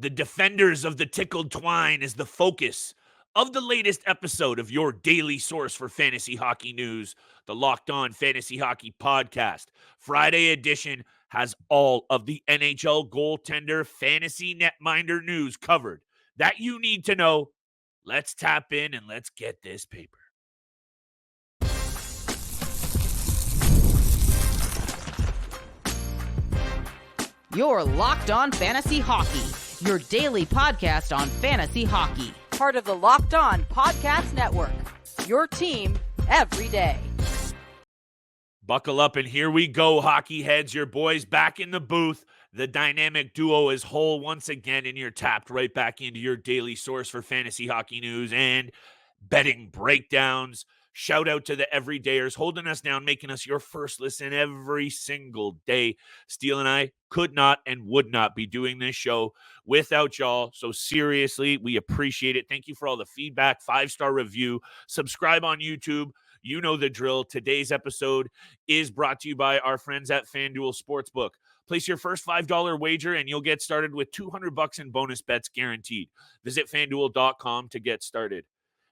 The defenders of the tickled twine is the focus of the latest episode of your daily source for fantasy hockey news, the Locked On Fantasy Hockey Podcast. Friday edition has all of the NHL goaltender fantasy netminder news covered that you need to know. Let's tap in and let's get this paper. You're Locked On Fantasy Hockey, your daily podcast on fantasy hockey. Part of the Locked On Podcast Network, your team every day. Buckle up and here we go, hockey heads. Your boys back in the booth. The dynamic duo is whole once again, and you're tapped right back into your daily source for fantasy hockey news and betting breakdowns. Shout out to the everydayers holding us down, making us your first listen every single day. Steele and I could not and would not be doing this show without y'all. So seriously, we appreciate it. Thank you for all the feedback, 5-star review, subscribe on YouTube. You know the drill. Today's episode is brought to you by our friends at FanDuel Sportsbook. Place your first $5 wager and you'll get started with $200 in bonus bets guaranteed. Visit FanDuel.com to get started.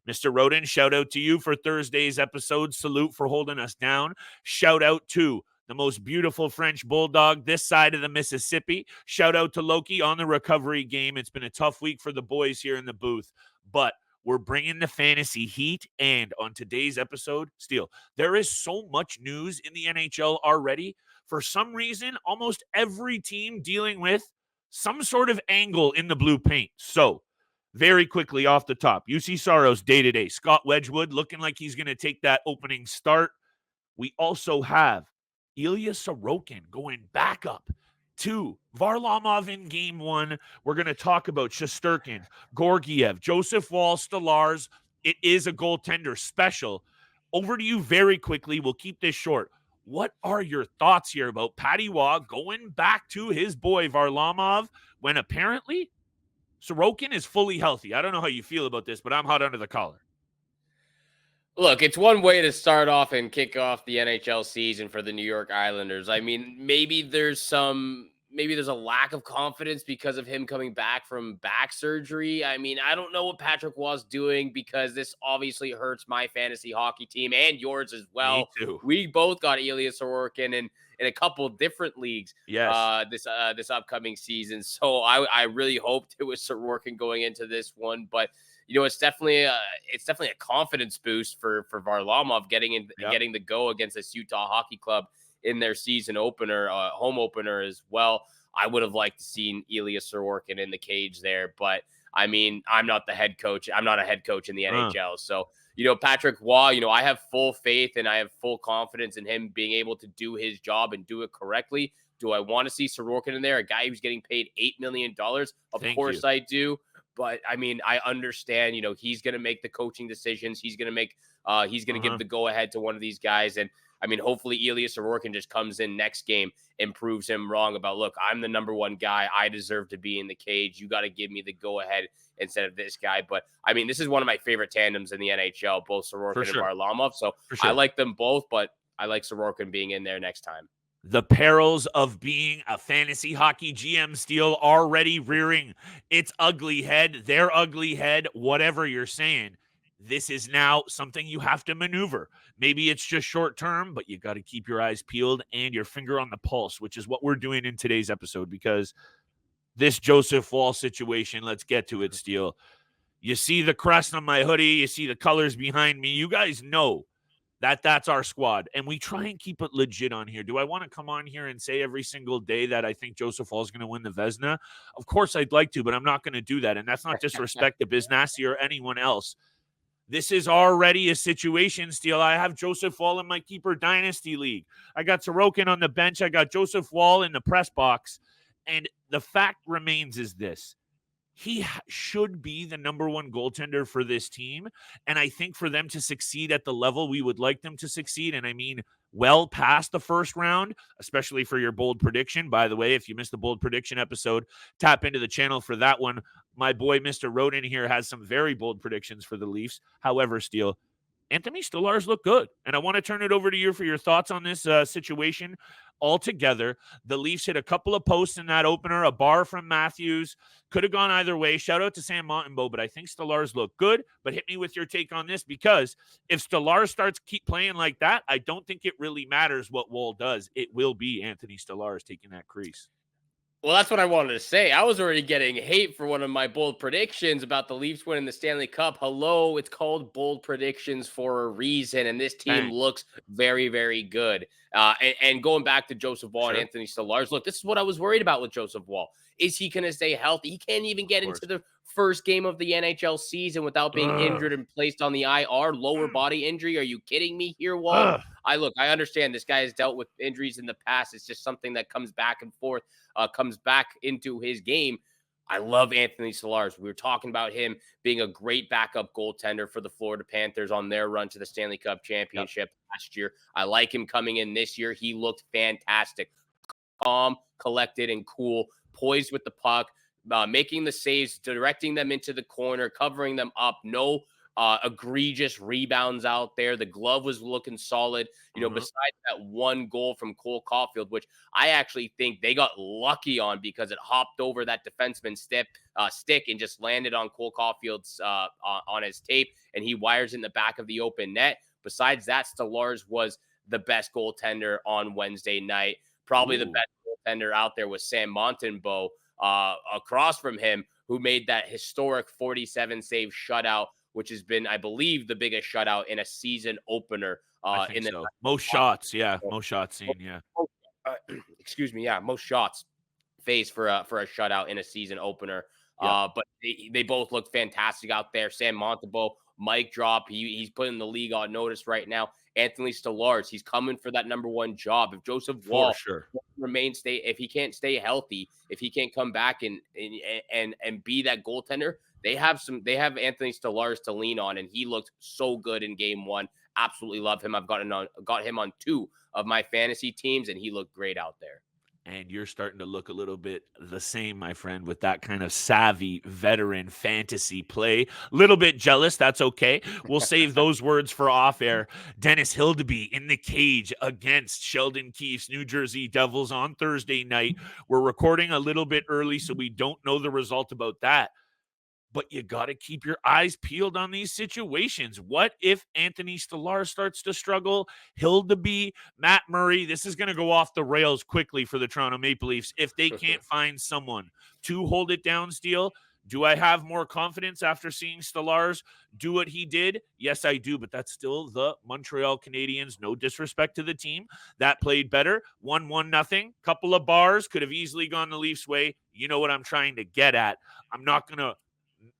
Mr. Roden, shout out to you for Thursday's episode. Salute for holding us down. Shout out to the most beautiful French bulldog this side of the Mississippi. Shout out to Loki on the recovery game. It's been a tough week for the boys here in the booth, but we're bringing the fantasy heat. And on today's episode, Steele, there is so much news in the NHL already. For some reason, almost every team dealing with some sort of angle in the blue paint. So, very quickly off the top, UC Saros day-to-day. Scott Wedgwood looking like he's going to take that opening start. We also have Ilya Sorokin going back up to Varlamov in game one. We're going to talk about Shesterkin, Georgiev, Joseph Woll, Stolarz. It is a goaltender special. Over to you very quickly. We'll keep this short. What are your thoughts here about Patty Waugh going back to his boy Varlamov when apparently Sorokin is fully healthy? I don't know how you feel about this, but I'm hot under the collar. Look, it's one way to start off and kick off the NHL season for the New York Islanders. I mean, maybe there's a lack of confidence because of him coming back from back surgery. I mean, I don't know what Patrick was doing because this obviously hurts my fantasy hockey team and yours as well. Me too. We both got Ilya Sorokin in a couple different leagues this upcoming season. So I really hoped it was Sorokin going into this one, but you know, it's definitely a confidence boost for Varlamov getting the go against this Utah Hockey Club in their season opener, home opener as well. I would have liked to seen Ilya Sorokin in the cage there, but I mean, I'm not the head coach. I'm not a head coach in the NHL. So, you know, Patrick Waugh, you know, I have full faith and I have full confidence in him being able to do his job and do it correctly. Do I want to see Sorokin in there? A guy who's getting paid $8 million? Of course I do. But I mean, I understand, you know, he's going to make the coaching decisions. He's going to give the go ahead to one of these guys. And I mean, hopefully Ilya Sorokin just comes in next game and proves him wrong about, look, I'm the number one guy. I deserve to be in the cage. You got to give me the go ahead instead of this guy. But I mean, this is one of my favorite tandems in the NHL, both Sorokin and Varlamov. So I like them both, but I like Sorokin being in there next time. The perils of being a fantasy hockey GM, Steele, already rearing its ugly head, their ugly head, whatever you're saying. This is now something you have to maneuver. Maybe it's just short term, but you got to keep your eyes peeled and your finger on the pulse, which is what we're doing in today's episode, because this Joseph Woll situation, let's get to it, Steele. You see the crest on my hoodie. You see the colors behind me. You guys know that's our squad, and we try and keep it legit on here. Do I want to come on here and say every single day that I think Joseph Woll is going to win the Vezina? Of course I'd like to, but I'm not going to do that, and that's not disrespect to Biznassi or anyone else. This is already a situation, Steele. I have Joseph Woll in my Keeper Dynasty League. I got Sorokin on the bench. I got Joseph Woll in the press box, and the fact remains is this. He should be the number one goaltender for this team. And I think for them to succeed at the level we would like them to succeed, and I mean well past the first round, especially for your bold prediction. By the way, if you missed the bold prediction episode, tap into the channel for that one. My boy, Mr. Roden here, has some very bold predictions for the Leafs. However, Steele, Anthony Stolarz looked good. And I want to turn it over to you for your thoughts on this situation altogether. The Leafs hit a couple of posts in that opener, a bar from Matthews. Could have gone either way. Shout out to Sam Montembault, but I think Stolarz looked good. But hit me with your take on this, because if Stolarz starts keep playing like that, I don't think it really matters what Woll does. It will be Anthony Stolarz taking that crease. Well, that's what I wanted to say. I was already getting hate for one of my bold predictions about the Leafs winning the Stanley Cup. Hello, it's called bold predictions for a reason, and this team looks very, very good. And going back to Joseph Woll and Anthony Stolarz, look, this is what I was worried about with Joseph Woll. Is he going to stay healthy? He can't even get into the first game of the NHL season without being injured and placed on the IR. Lower body injury. Are you kidding me here, Woll? I understand this guy has dealt with injuries in the past. It's just something that comes back and forth, comes back into his game. I love Anthony Stolarz. We were talking about him being a great backup goaltender for the Florida Panthers on their run to the Stanley Cup championship last year. I like him coming in this year. He looked fantastic. Calm, collected, and cool, poised with the puck, making the saves, directing them into the corner, covering them up. No egregious rebounds out there. The glove was looking solid. You know, besides that one goal from Cole Caulfield, which I actually think they got lucky on because it hopped over that defenseman's stick and just landed on Cole Caulfield's on his tape, and he wires in the back of the open net. Besides that, Stolarz was the best goaltender on Wednesday night. Probably the best goaltender out there was Sam Montembault across from him, who made that historic 47 save shutout, which has been, I believe, the biggest shutout in a season opener. In the most shots, most shots seen, excuse me, most shots faced for a shutout in a season opener. But they both look fantastic out there. Sam Montembault, mic drop. He's putting the league on notice right now. Anthony Stolarz, he's coming for that number one job. If Joseph Woll if he can't stay healthy, if he can't come back and be that goaltender, they have Anthony Stolarz to lean on, and he looked so good in game one. Absolutely love him. I've got him on 2 of my fantasy teams, and he looked great out there. And you're starting to look a little bit the same, my friend, with that kind of savvy veteran fantasy play. Little bit jealous. That's okay. We'll save those words for off air. Dennis Hildeby in the cage against Sheldon Keefe's New Jersey Devils on Thursday night. We're recording a little bit early, so we don't know the result about that. But you got to keep your eyes peeled on these situations. What if Anthony Stolarz starts to struggle? Hildeby, Matt Murray, this is going to go off the rails quickly for the Toronto Maple Leafs if they can't find someone to hold it down, Steele. Do I have more confidence after seeing Stolarz do what he did? Yes, I do, but that's still the Montreal Canadiens. No disrespect to the team. That played better. 1-1-0. Couple of bars. Could have easily gone the Leafs' way. You know what I'm trying to get at. I'm not going to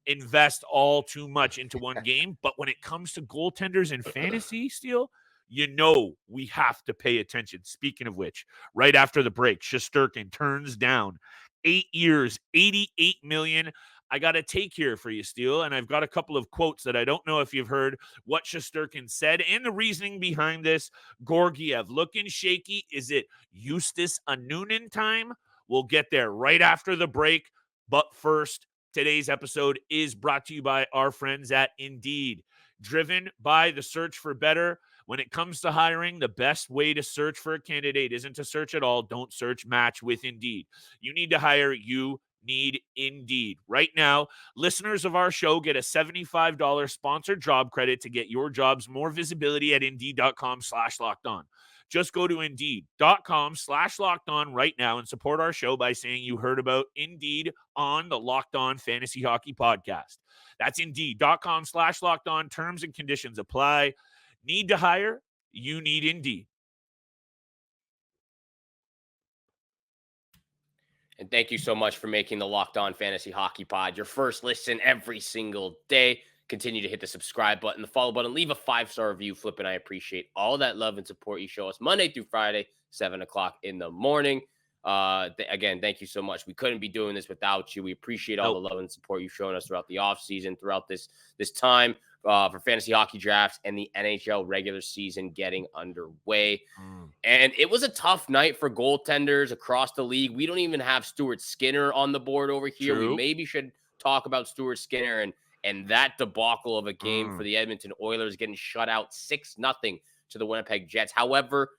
invest all too much into one game, but when it comes to goaltenders in fantasy, Steele, you know we have to pay attention. Speaking of which, right after the break, Shesterkin turns down 8 years, $88 million. I got a take here for you, Steele, and I've got a couple of quotes that I don't know if you've heard what Shesterkin said and the reasoning behind this. Georgiev looking shaky. Is it Eustace Anunin time? We'll get there right after the break, but first, today's episode is brought to you by our friends at Indeed. Driven by the search for better. When it comes to hiring, the best way to search for a candidate isn't to search at all. Don't search, match with Indeed. You need to hire, you need Indeed. Right now, listeners of our show get a $75 sponsored job credit to get your jobs more visibility at Indeed.com/lockedon. Just go to Indeed.com/lockedon right now and support our show by saying you heard about Indeed on the Locked On Fantasy Hockey Podcast. That's Indeed.com/lockedon. Terms and conditions apply. Need to hire? You need Indeed. And thank you so much for making the Locked On Fantasy Hockey Pod your first listen every single day. Continue to hit the subscribe button, the follow button, leave a 5-star review, Flip, and I appreciate all that love and support you show us Monday through Friday, 7 o'clock in the morning. Again, thank you so much. We couldn't be doing this without you. We appreciate all the love and support you've shown us throughout the offseason, throughout this time for fantasy hockey drafts and the NHL regular season getting underway. And it was a tough night for goaltenders across the league. We don't even have Stuart Skinner on the board over here. True. We maybe should talk about Stuart Skinner And that debacle of a game for the Edmonton Oilers, getting shut out 6-0 to the Winnipeg Jets. However,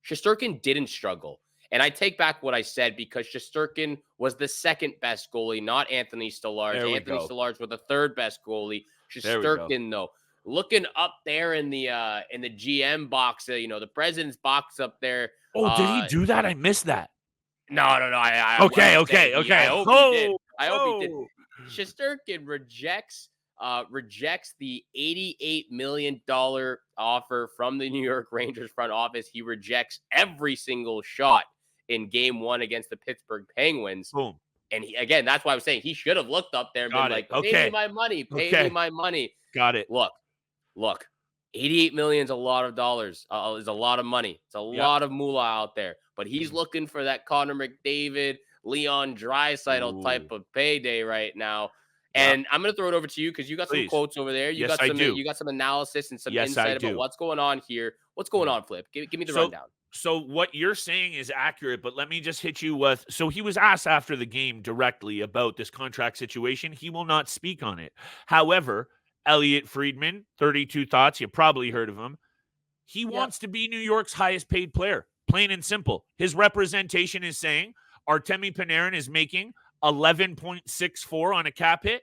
Shesterkin didn't struggle. And I take back what I said, because Shesterkin was the second best goalie, not Anthony Stolarz. Anthony Stolarz was the third best goalie. Shesterkin, though, looking up there in the GM box, the president's box up there. Oh, did he do that? I missed that. No. Okay. I hope he did. I hope he did. Shesterkin rejects the $88 million offer from the New York Rangers front office. He rejects every single shot in game 1 against the Pittsburgh Penguins. Boom. And again, that's why I was saying he should have looked up there and been like, pay me my money. Pay me my money. Got it. Look, $88 million is a lot of dollars. Is a lot of money. It's a lot of moolah out there. But he's looking for that Connor McDavid, Leon Draisaitl type of payday right now. And I'm going to throw it over to you, because you got some quotes over there. You got some analysis and some insight about what's going on here. What's going on, Flip? Give me the rundown. So what you're saying is accurate, but let me just hit you with, so he was asked after the game directly about this contract situation. He will not speak on it. However, Elliot Friedman, 32 Thoughts, you probably heard of him. He wants to be New York's highest paid player, plain and simple. His representation is saying Artemi Panarin is making 11.64 on a cap hit.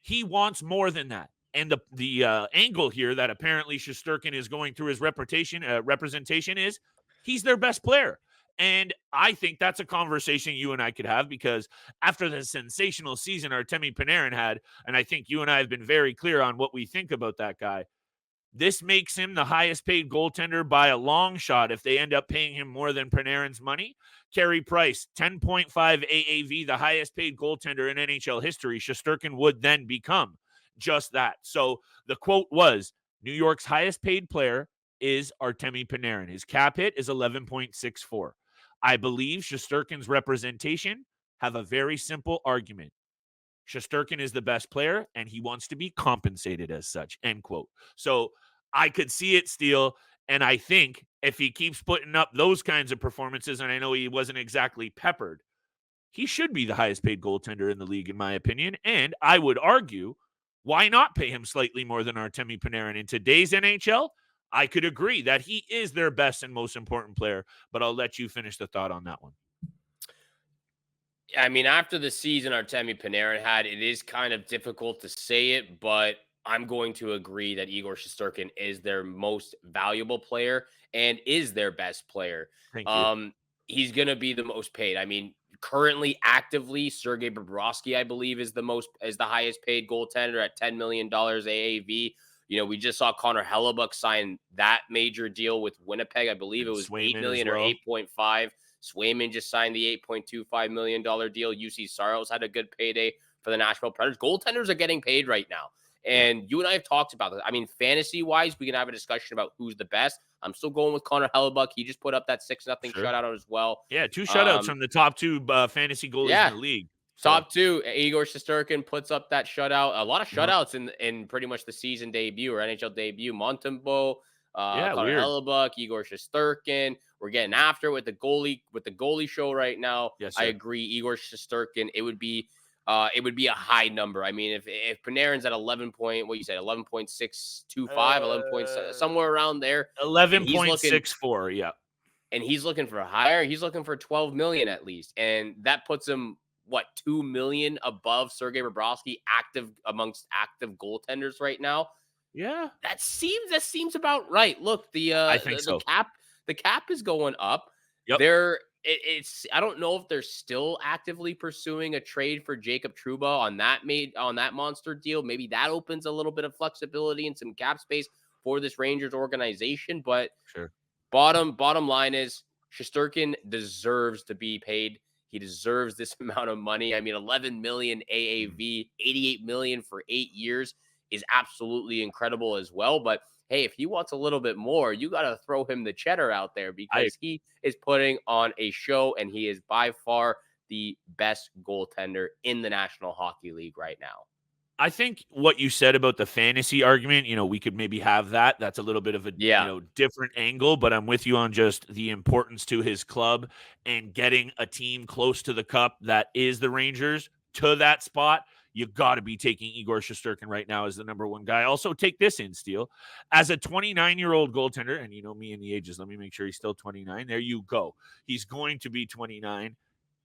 He wants more than that. And the angle here that apparently Shesterkin is going through his representation is he's their best player. And I think that's a conversation you and I could have, because after the sensational season Artemi Panarin had, and I think you and I have been very clear on what we think about that guy, this makes him the highest paid goaltender by a long shot if they end up paying him more than Panarin's money. Carey Price, 10.5 AAV, the highest paid goaltender in NHL history. Shesterkin would then become just that. So the quote was, New York's highest paid player is Artemi Panarin. His cap hit is 11.64. I believe Shesterkin's representation have a very simple argument. Shesterkin is the best player, and he wants to be compensated as such, end quote. So I could see it, Steele, and I think if he keeps putting up those kinds of performances, and I know he wasn't exactly peppered, he should be the highest paid goaltender in the league, in my opinion. And I would argue, why not pay him slightly more than Artemi Panarin? In today's NHL, I could agree that he is their best and most important player, but I'll let you finish the thought on that one. I mean, after the season Artemi Panarin had, it is kind of difficult to say it, but I'm going to agree that Igor Shesterkin is their most valuable player and is their best player. Thank you. He's going to be the most paid. I mean, currently, actively, Sergei Bobrovsky, I believe, is the highest paid goaltender at $10 million AAV. We just saw Connor Hellebuck sign that major deal with Winnipeg. I believe it was $8 million or 8.5. Swayman just signed the $8.25 million deal. UC Saros had a good payday for the Nashville Predators. Goaltenders are getting paid right now. And you and I have talked about this. I mean, fantasy-wise, we can have a discussion about who's the best. I'm still going with Connor Hellebuck. He just put up that 6-0 shutout as well. Yeah, 2 shutouts from the top 2 fantasy goalies in the league. So. Top 2, Igor Shesterkin puts up that shutout. A lot of shutouts in pretty much the season debut or NHL debut. Montembault, Connor Hellebuck, Igor Shesterkin. We're getting after it with the goalie show right now. Yes, I agree. Igor Shesterkin, it would be a high number. I mean, if Panarin's at 11.625, somewhere around there, 11.64, yeah. And he's looking for higher. He's looking for 12 million at least, and that puts him $2 million above Sergei Bobrovsky amongst active goaltenders right now. Yeah, that seems about right. Look, I think so. The cap is going up. Yep. I don't know if they're still actively pursuing a trade for Jacob Trouba on that monster deal. Maybe that opens a little bit of flexibility and some cap space for this Rangers organization. But sure. Bottom line is Shesterkin deserves to be paid. He deserves this amount of money. I mean, 11 million AAV, 88 million for 8 years is absolutely incredible as well. But hey, if he wants a little bit more, you got to throw him the cheddar out there, because he is putting on a show, and he is by far the best goaltender in the National Hockey League right now. I think what you said about the fantasy argument, we could maybe have that. That's a little bit of a different angle, but I'm with you on just the importance to his club and getting a team close to the cup that is the Rangers to that spot. you got to be taking Igor Shesterkin right now as the number one guy. Also, take this in, Steele. As a 29-year-old goaltender, and you know me and the ages, let me make sure he's still 29. There you go. He's going to be 29.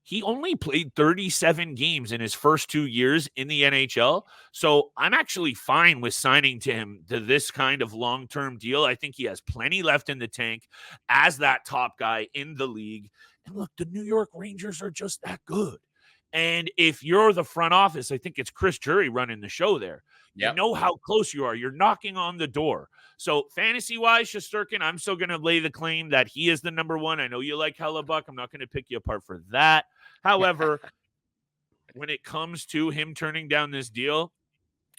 He only played 37 games in his first 2 years in the NHL. So I'm actually fine with signing to him to this kind of long-term deal. I think he has plenty left in the tank as that top guy in the league. And look, the New York Rangers are just that good. And if you're the front office, I think it's Chris Jury running the show there. You know how close you are. You're knocking on the door. So fantasy-wise, Shesterkin, I'm still going to lay the claim that he is the number one. I know you like Hellebuck. I'm not going to pick you apart for that. However, when it comes to him turning down this deal,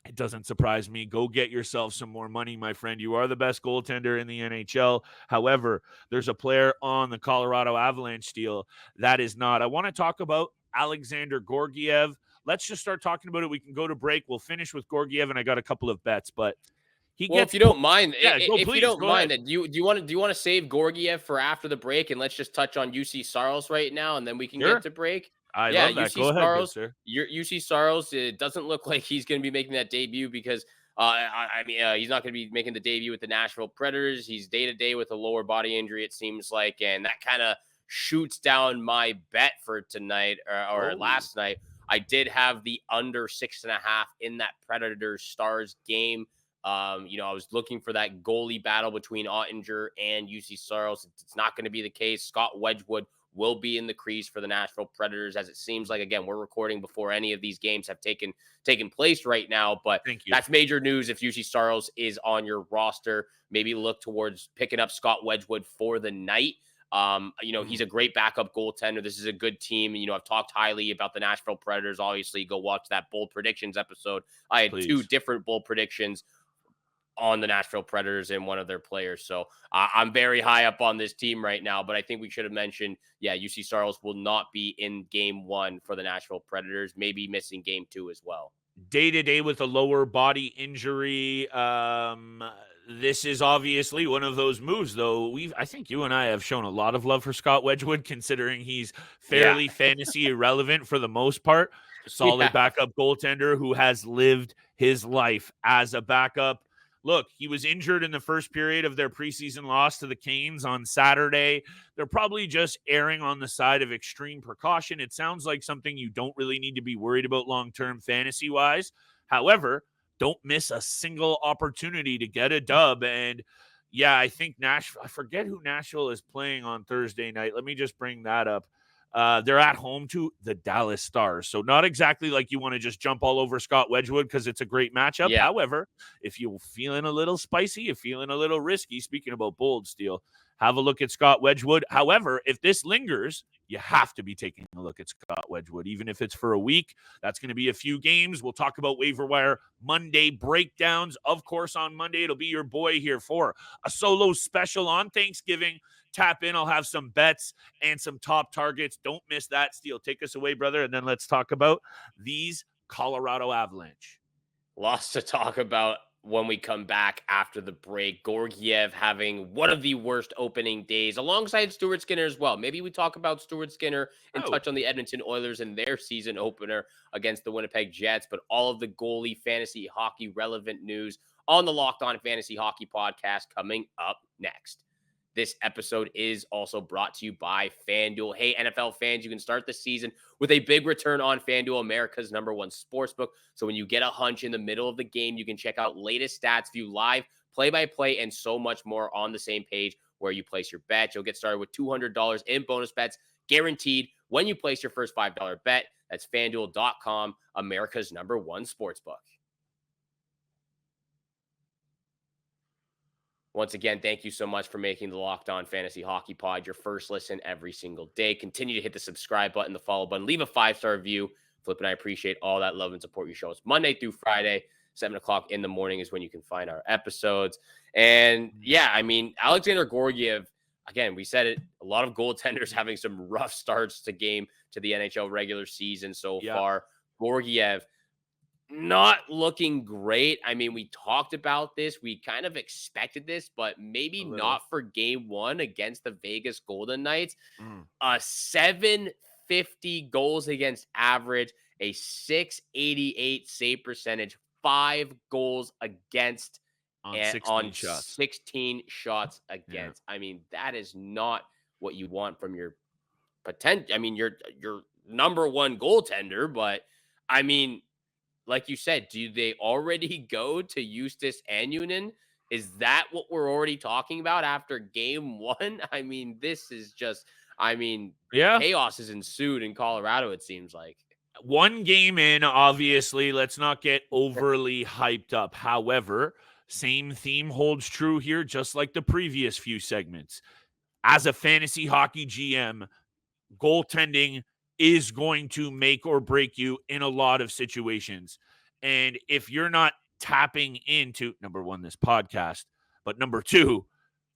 it doesn't surprise me. Go get yourself some more money, my friend. You are the best goaltender in the NHL. However, there's a player on the Colorado Avalanche deal that is not. I want to talk about Alexander Georgiev. Let's just start talking about it. We can go to break. We'll finish with Georgiev, and I got a couple of bets, but if you don't mind, if you don't mind, then do you want to save Georgiev for after the break, and let's just touch on UC Saros right now, and then we can get to break. I love that. Go ahead, good sir. UC Saros, it doesn't look like he's going to be making that debut because he's not going to be making the debut with the Nashville Predators. He's day-to-day with a lower body injury, it seems like, and that kind of shoots down my bet for tonight or last night. I did have the under 6.5 in that Predators Stars game. I was looking for that goalie battle between Ottinger and UC Saros. It's not going to be the case. Scott Wedgwood will be in the crease for the Nashville Predators, as it seems like, again, we're recording before any of these games have taken place right now, but that's major news. If UC Saros is on your roster, maybe look towards picking up Scott Wedgwood for the night. He's a great backup goaltender. This is a good team. I've talked highly about the Nashville Predators. Obviously, go watch that bold predictions episode. I had 2 different bold predictions on the Nashville Predators and one of their players. So I'm very high up on this team right now, but I think we should have mentioned, UC Saros will not be in game 1 for the Nashville Predators, maybe missing game 2 as well. Day-to-day with a lower body injury. This is obviously one of those moves, though. I think you and I have shown a lot of love for Scott Wedgwood, considering he's fairly fantasy irrelevant for the most part. Solid backup goaltender who has lived his life as a backup. Look, he was injured in the first period of their preseason loss to the Canes on Saturday. They're probably just erring on the side of extreme precaution. It sounds like something you don't really need to be worried about long-term fantasy-wise. However, don't miss a single opportunity to get a dub. And I think Nashville, I forget who Nashville is playing on Thursday night. Let me just bring that up. They're at home to the Dallas Stars. So not exactly like you want to just jump all over Scott Wedgwood because it's a great matchup. Yeah. However, if you're feeling a little spicy, you're feeling a little risky, speaking about bold steel, have a look at Scott Wedgwood. However, if this lingers, you have to be taking a look at Scott Wedgwood, even if it's for a week. That's going to be a few games. We'll talk about waiver wire Monday breakdowns. Of course, on Monday, it'll be your boy here for a solo special on Thanksgiving. Tap in. I'll have some bets and some top targets. Don't miss that. Steele, take us away, brother, and then let's talk about these Colorado Avalanche. Lots to talk about when we come back after the break. Georgiev having one of the worst opening days alongside Stuart Skinner as well. Maybe we talk about Stuart Skinner and touch on the Edmonton Oilers and their season opener against the Winnipeg Jets, but all of the goalie fantasy hockey relevant news on the Locked On Fantasy Hockey podcast coming up next. This episode is also brought to you by FanDuel. Hey, NFL fans, you can start the season with a big return on FanDuel, America's #1 sportsbook. So when you get a hunch in the middle of the game, you can check out latest stats, view live, play-by-play, and so much more on the same page where you place your bet. You'll get started with $200 in bonus bets guaranteed when you place your first $5 bet. That's FanDuel.com, America's #1 sportsbook. Once again, thank you so much for making the Locked On Fantasy Hockey Pod your first listen every single day. Continue to hit the subscribe button, the follow button, leave a 5-star review. Flip and I appreciate all that love and support you show us. Monday through Friday, 7 o'clock in the morning is when you can find our episodes. And Alexander Georgiev, again, we said it, a lot of goaltenders having some rough starts to the NHL regular season so far. Georgiev, not looking great. I mean, we talked about this. We kind of expected this, but maybe not for game 1 against the Vegas Golden Knights. 750 goals against average a .688 save percentage, 5 goals against on and 16 shots. 16 shots Yeah. against. I mean, that is not what you want from your potential. I mean, your number one goaltender, but I mean, like you said, do they already go to Eustace and Union? Is that what we're already talking about after game one? I mean, this is just, I mean, Yeah. chaos has ensued in Colorado, it seems like. One game in, obviously, let's not get overly hyped up. However, same theme holds true here, just like the previous few segments. As a fantasy hockey GM, goaltending is going to make or break you in a lot of situations. And if you're not tapping into, number one, this podcast, but number two,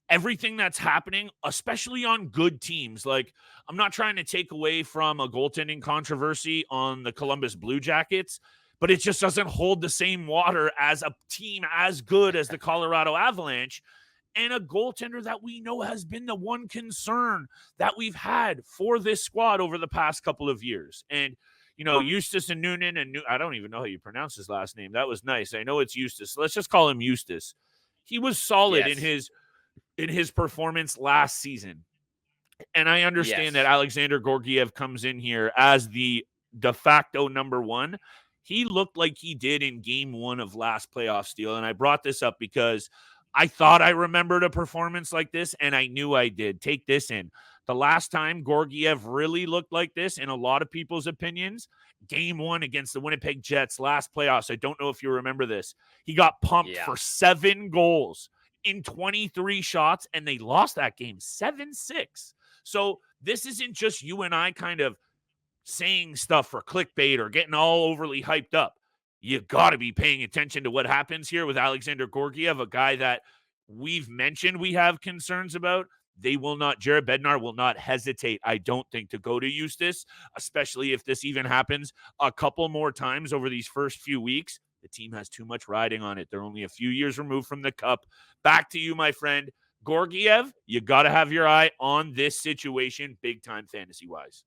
everything that's happening, especially on good teams. Like, I'm not trying to take away from a goaltending controversy on the Columbus Blue Jackets, but it just doesn't hold the same water as a team as good as the Colorado Avalanche and a goaltender that we know has been the one concern that we've had for this squad over the past couple of years. And, Eustace and Noonan, and I don't even know how you pronounce his last name. That was nice. I know it's Eustace. Let's just call him Eustace. He was solid in his performance last season. And I understand that Alexander Georgiev comes in here as the de facto number one. He looked like he did in game one of last playoff steal. And I brought this up because I thought I remembered a performance like this, and I knew I did. Take this in. The last time Georgiev really looked like this, in a lot of people's opinions, game one against the Winnipeg Jets, last playoffs. I don't know if you remember this. He got pumped for 7 goals in 23 shots, and they lost that game 7-6. So this isn't just you and I kind of saying stuff for clickbait or getting all overly hyped up. You got to be paying attention to what happens here with Alexander Georgiev, a guy that we've mentioned we have concerns about. Jared Bednar will not hesitate, I don't think, to go to Eustace, especially if this even happens a couple more times over these first few weeks. The team has too much riding on it. They're only a few years removed from the cup. Back to you, my friend. Georgiev, you got to have your eye on this situation big time fantasy-wise.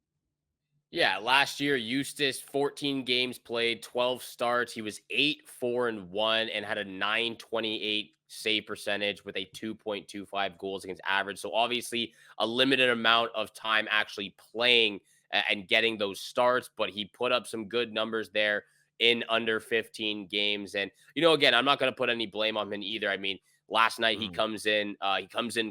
Yeah, last year, Eustace, 14 games played, 12 starts. He was 8-4-1 and had a .928 save percentage with a 2.25 goals against average. So obviously a limited amount of time actually playing and getting those starts, but he put up some good numbers there in under 15 games. And, again, I'm not going to put any blame on him either. I mean, last night he comes in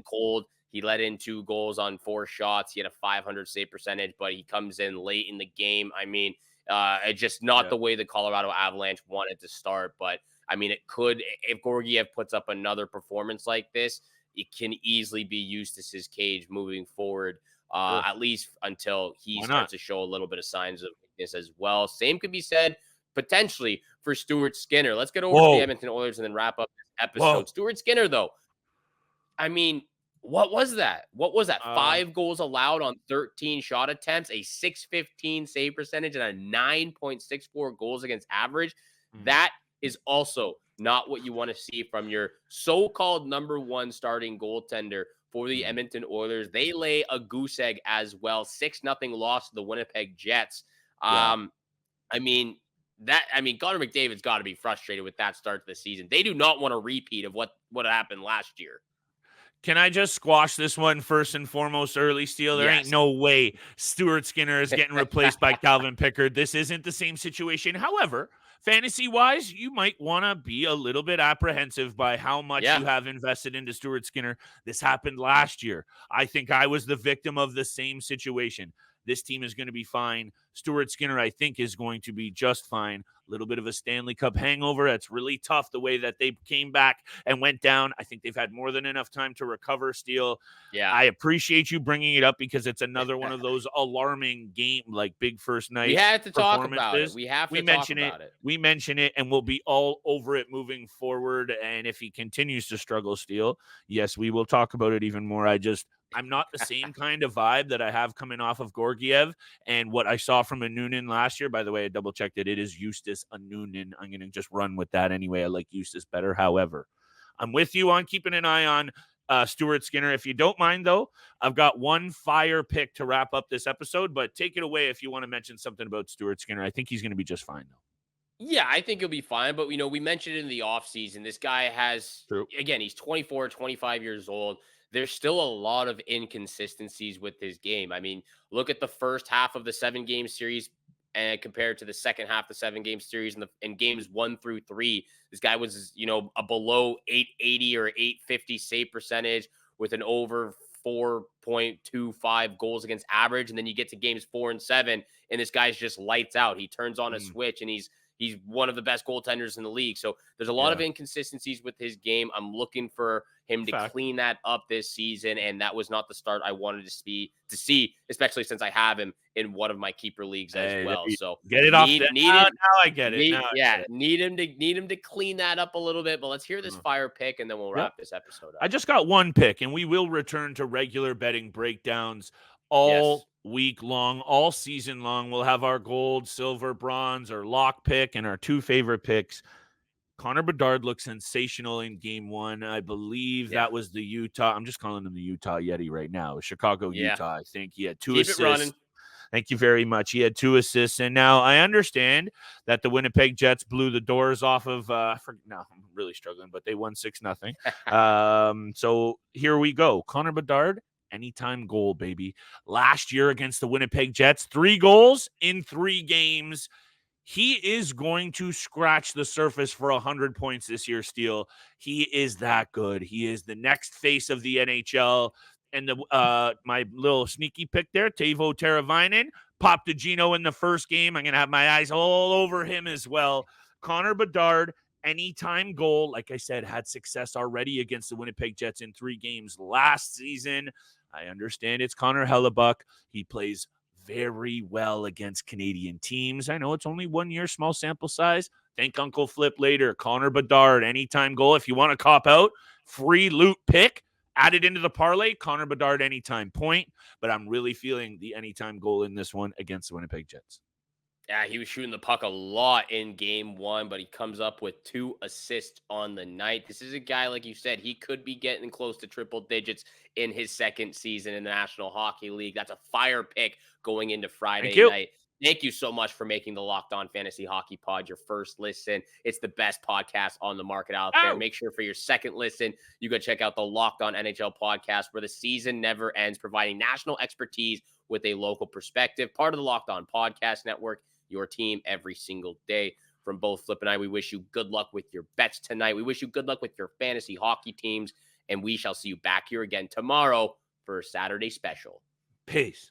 cold. He let in 2 goals on 4 shots. He had a .500 save percentage, but he comes in late in the game. I mean, it's just not the way the Colorado Avalanche wanted to start. But, I mean, it could, if Georgiev puts up another performance like this, it can easily be Eustace's cage moving forward, at least until he starts to show a little bit of signs of weakness as well. Same could be said potentially for Stuart Skinner. Let's get over to the Edmonton Oilers and then wrap up this episode. Stuart Skinner, though, I mean, what was that? 5 goals allowed on 13 shot attempts, a .615 save percentage, and a 9.64 goals against average. That is also not what you want to see from your so-called number one starting goaltender for the Edmonton Oilers. They lay a goose egg as well. 6-0 loss to the Winnipeg Jets. I mean, Connor McDavid's got to be frustrated with that start to the season. They do not want a repeat of what happened last year. Can I just squash this one first and foremost, early steal? There ain't no way Stuart Skinner is getting replaced by Calvin Pickard. This isn't the same situation. However, fantasy-wise, you might want to be a little bit apprehensive by how much you have invested into Stuart Skinner. This happened last year. I think I was the victim of the same situation. This team is going to be fine. Stuart Skinner, I think, is going to be just fine. A little bit of a Stanley Cup hangover. That's really tough the way that they came back and went down. I think they've had more than enough time to recover, Steele. Yeah. I appreciate you bringing it up because it's another one of those alarming game, like big first night. We had to talk about it. We have to talk about it. We mention it, and we'll be all over it moving forward. And if he continues to struggle, Steele, yes, we will talk about it even more. I'm not the same kind of vibe that I have coming off of Georgiev and what I saw from a Noonan last year. By the way, I double-checked it. It is Eustace a Noonan. I'm going to just run with that anyway. I like Eustace better. However, I'm with you on keeping an eye on Stuart Skinner. If you don't mind, though, I've got one fire pick to wrap up this episode, but take it away if you want to mention something about Stuart Skinner. I think he's going to be just fine, though. Yeah, I think he'll be fine. But, we mentioned in the offseason, this guy has, again, he's 24, 25 years old. There's still a lot of inconsistencies with his game. I mean, look at the first half of the 7-game series and compared to the second half of the 7-game series in games 1 through 3. This guy was, a below 880 or 850 save percentage with an over 4.25 goals against average. And then you get to games 4 and 7, and this guy's just lights out. He turns on a switch, and he's one of the best goaltenders in the league. So there's a lot of inconsistencies with his game. I'm looking for him to clean that up this season, and that was not the start I wanted to see, especially since I have him in one of my keeper leagues as well. So get it off. Now I get it. Need him to clean that up a little bit. But let's hear this fire pick, and then we'll wrap this episode up. I just got one pick, and we will return to regular betting breakdowns all week long, all season long. We'll have our gold, silver, bronze, our lock pick, and our 2 favorite picks. Connor Bedard looked sensational in game 1. I believe that was the Utah. I'm just calling him the Utah Yeti right now. Chicago, Utah. I think he had 2 assists. Keep it running. Thank you very much. He had 2 assists. And now I understand that the Winnipeg Jets blew the doors off of, I'm really struggling, but they won 6-0. So here we go. Connor Bedard, anytime goal, baby. Last year against the Winnipeg Jets, 3 goals in 3 games. He is going to scratch the surface for 100 points this year, Steele. He is that good. He is the next face of the NHL. And my little sneaky pick there, Teuvo Teravainen, popped a Gino in the first game. I'm going to have my eyes all over him as well. Connor Bedard, anytime goal. Like I said, had success already against the Winnipeg Jets in 3 games last season. I understand it's Connor Hellebuck. He plays very well against Canadian teams. I know it's only 1 year, small sample size. Thank Uncle Flip later. Connor Bedard, anytime goal. If you want to cop out, free loot pick, add it into the parlay. Connor Bedard, anytime point. But I'm really feeling the anytime goal in this one against the Winnipeg Jets. Yeah, he was shooting the puck a lot in game 1, but he comes up with 2 assists on the night. This is a guy, like you said, he could be getting close to triple digits in his second season in the National Hockey League. That's a fire pick going into Friday night. Thank you so much for making the Locked On Fantasy Hockey Pod your first listen. It's the best podcast on the market out there. Make sure for your second listen, you go check out the Locked On NHL podcast, where the season never ends, providing national expertise with a local perspective. Part of the Locked On Podcast Network, your team every single day. From both Flip and I, we wish you good luck with your bets tonight. We wish you good luck with your fantasy hockey teams, and we shall see you back here again tomorrow for a Saturday special. Peace.